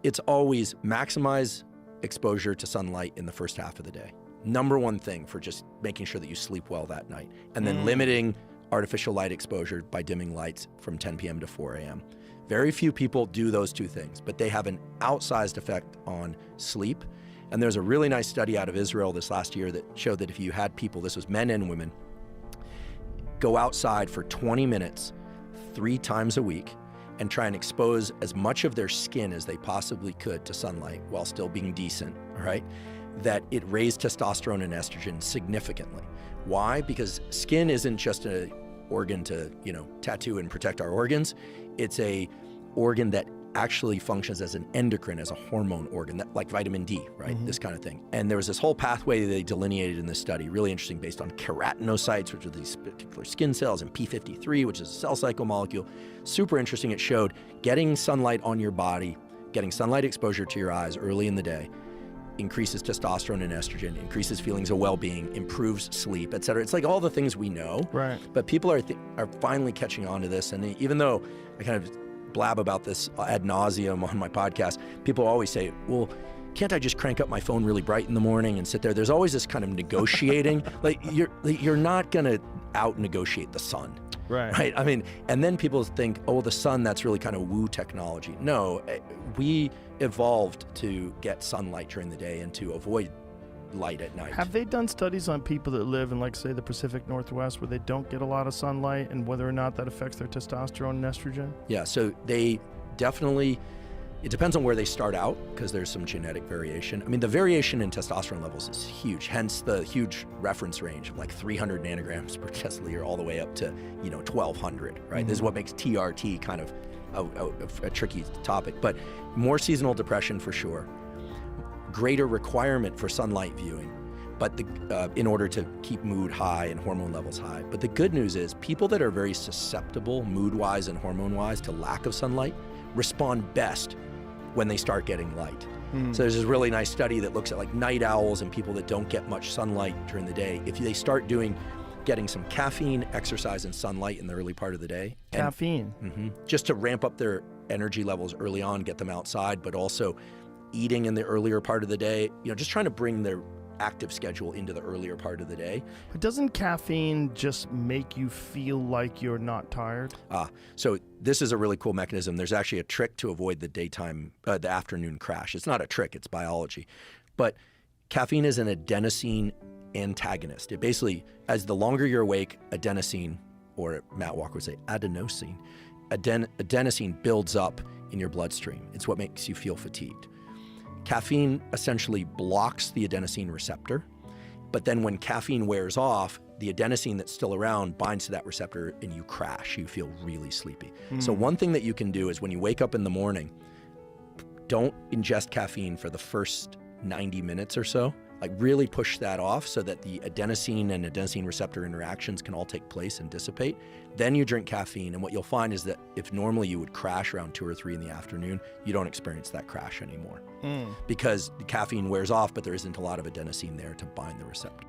It's always maximize exposure to sunlight in the first half of the day. Number one thing for just making sure that you sleep well that night. And then limiting artificial light exposure by dimming lights from 10 p.m. to 4 a.m. Very few people do those two things, but they have an outsized effect on sleep. And there's a really nice study out of Israel this last year that showed that if you had people, this was men and women, go outside for 20 minutes 3 times a week and try and expose as much of their skin as they possibly could to sunlight while still being decent, right? That it raised testosterone and estrogen significantly. Why? Because skin isn't just an organ to, tattoo and protect our organs. It's a organ that actually functions as an endocrine, as a hormone organ, like vitamin D, right? This kind of thing. And there was this whole pathway they delineated in this study, really interesting, based on keratinocytes, which are these particular skin cells, and P53, which is a cell cycle molecule. Super interesting. It showed getting sunlight on your body, getting sunlight exposure to your eyes early in the day, increases testosterone and estrogen, increases feelings of well-being, improves sleep, et cetera. It's like all the things we know, right? But people are finally catching on to this. And even though I kind of blab about this ad nauseum on my podcast, people always say, well, can't I just crank up my phone really bright in the morning and sit there? There's always this kind of negotiating. Like you're not gonna out-negotiate the sun. Right. I mean, and then people think, oh, the sun, that's really kind of woo technology. No, we evolved to get sunlight during the day and to avoid light at night. Have they done studies on people that live in, like, say, the Pacific Northwest where they don't get a lot of sunlight and whether or not that affects their testosterone and estrogen? Yeah, so they definitely, it depends on where they start out because there's some genetic variation. I mean, the variation in testosterone levels is huge, hence the huge reference range of like 300 nanograms per deciliter all the way up to, 1,200, right? This is what makes TRT kind of a tricky topic, but more seasonal depression for sure. Greater requirement for sunlight viewing, but in order to keep mood high and hormone levels high. But the good news is people that are very susceptible mood-wise and hormone-wise to lack of sunlight respond best when they start getting light. So there's this really nice study that looks at like night owls and people that don't get much sunlight during the day. If they start getting some caffeine, exercise, and sunlight in the early part of the day. Caffeine? Just to ramp up their energy levels early on, get them outside, but also eating in the earlier part of the day, just trying to bring their active schedule into the earlier part of the day. But doesn't caffeine just make you feel like you're not tired? So this is a really cool mechanism. There's actually a trick to avoid the afternoon crash. It's not a trick, it's biology. But caffeine is an adenosine antagonist. It basically, as the longer you're awake, adenosine, or Matt Walker would say adenosine, adenosine builds up in your bloodstream. It's what makes you feel fatigued. Caffeine essentially blocks the adenosine receptor, but then when caffeine wears off, the adenosine that's still around binds to that receptor and you crash. You feel really sleepy. So one thing that you can do is when you wake up in the morning, don't ingest caffeine for the first 90 minutes or so. Like really push that off so that the adenosine and adenosine receptor interactions can all take place and dissipate. Then you drink caffeine, and what you'll find is that if normally you would crash around 2 or 3 in the afternoon, you don't experience that crash anymore because the caffeine wears off, but there isn't a lot of adenosine there to bind the receptor.